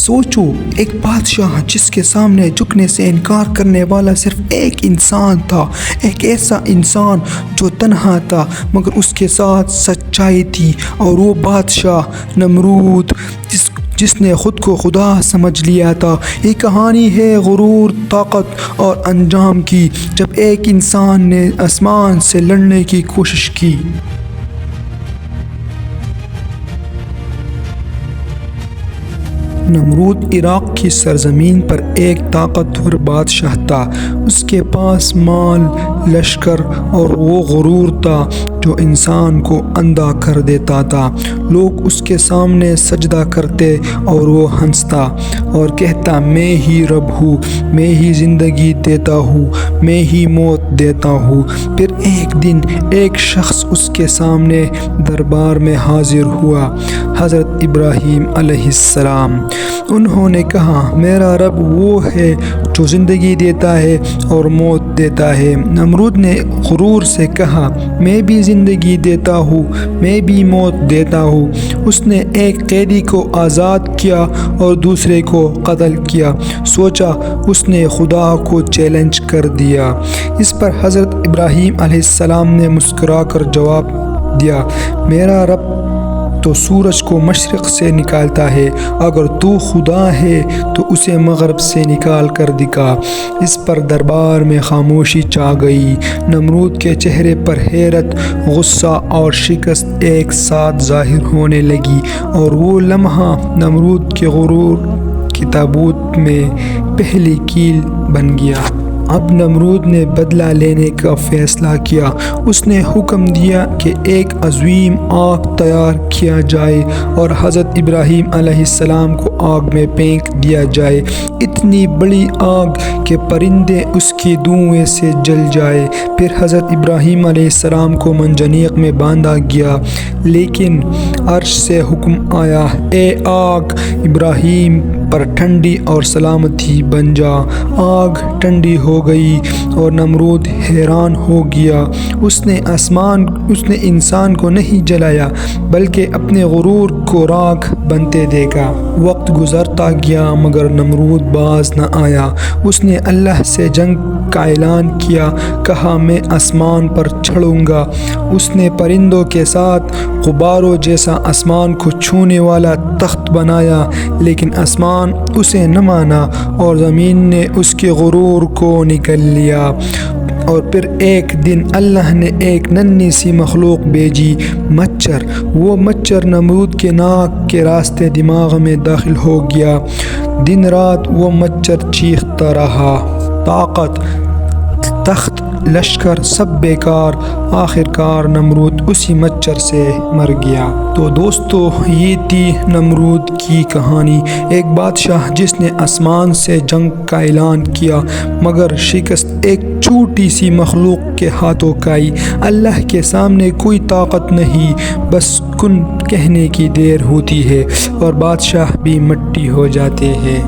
سوچو، ایک بادشاہ جس کے سامنے جھکنے سے انکار کرنے والا صرف ایک انسان تھا، ایک ایسا انسان جو تنہا تھا مگر اس کے ساتھ سچائی تھی، اور وہ بادشاہ نمرود جس نے خود کو خدا سمجھ لیا تھا۔ یہ کہانی ہے غرور، طاقت اور انجام کی، جب ایک انسان نے آسمان سے لڑنے کی کوشش کی۔ نمرود عراق کی سرزمین پر ایک طاقتور بادشاہ تھا۔ اس کے پاس مال، لشکر اور وہ غرور تھا جو انسان کو اندھا کر دیتا تھا۔ لوگ اس کے سامنے سجدہ کرتے اور وہ ہنستا اور کہتا، میں ہی رب ہوں، میں ہی زندگی دیتا ہوں، میں ہی موت دیتا ہوں۔ پھر ایک دن ایک شخص اس کے سامنے دربار میں حاضر ہوا، حضرت ابراہیم علیہ السلام۔ انہوں نے کہا، میرا رب وہ ہے جو زندگی دیتا ہے اور موت دیتا ہے۔ نمرود نے غرور سے کہا، میں بھی زندگی دیتا ہوں، میں بھی موت دیتا ہوں۔ اس نے ایک قیدی کو آزاد کیا اور دوسرے کو قتل کیا۔ سوچا اس نے خدا کو چیلنج کر دیا۔ اس پر حضرت ابراہیم علیہ السلام نے مسکرا کر جواب دیا، میرا رب تو سورج کو مشرق سے نکالتا ہے، اگر تو خدا ہے تو اسے مغرب سے نکال کر دکھا۔ اس پر دربار میں خاموشی چھا گئی۔ نمرود کے چہرے پر حیرت، غصہ اور شکست ایک ساتھ ظاہر ہونے لگی، اور وہ لمحہ نمرود کے غرور کی تابوت میں پہلی کیل بن گیا۔ اب نمرود نے بدلہ لینے کا فیصلہ کیا۔ اس نے حکم دیا کہ ایک عظیم آگ تیار کیا جائے اور حضرت ابراہیم علیہ السلام کو آگ میں پھینک دیا جائے، اتنی بڑی آگ کہ پرندے اس کی دھوئیں سے جل جائے۔ پھر حضرت ابراہیم علیہ السلام کو منجنیق میں باندھا گیا، لیکن عرش سے حکم آیا، اے آگ ابراہیم پر ٹھنڈی اور سلامتی بن جا۔ آگ ٹھنڈی ہو گئی اور نمرود حیران ہو گیا۔ اس نے انسان کو نہیں جلایا بلکہ اپنے غرور کو راکھ بنتے دیکھا۔ وقت گزرتا گیا مگر نمرود باز نہ آیا۔ اس نے اللہ سے جنگ کا اعلان کیا، کہا میں آسمان پر چڑھوں گا۔ اس نے پرندوں کے ساتھ غباروں جیسا آسمان کو چھونے والا تخت بنایا، لیکن آسمان اسے نہ مانا اور زمین نے اس کے غرور کو نکل لیا۔ اور پھر ایک دن اللہ نے ایک ننھی سی مخلوق بھیجی، مچھر۔ وہ مچھر نمرود کے ناک کے راستے دماغ میں داخل ہو گیا۔ دن رات وہ مچھر چیختا رہا، طاقت، تخت، لشکر سب بیکار۔ آخر کار نمرود اسی مچھر سے مر گیا۔ تو دوستو، یہ تھی نمرود کی کہانی، ایک بادشاہ جس نے آسمان سے جنگ کا اعلان کیا مگر شکست ایک چھوٹی سی مخلوق کے ہاتھوں کھائی۔ اللہ کے سامنے کوئی طاقت نہیں، بس کن کہنے کی دیر ہوتی ہے اور بادشاہ بھی مٹی ہو جاتے ہیں۔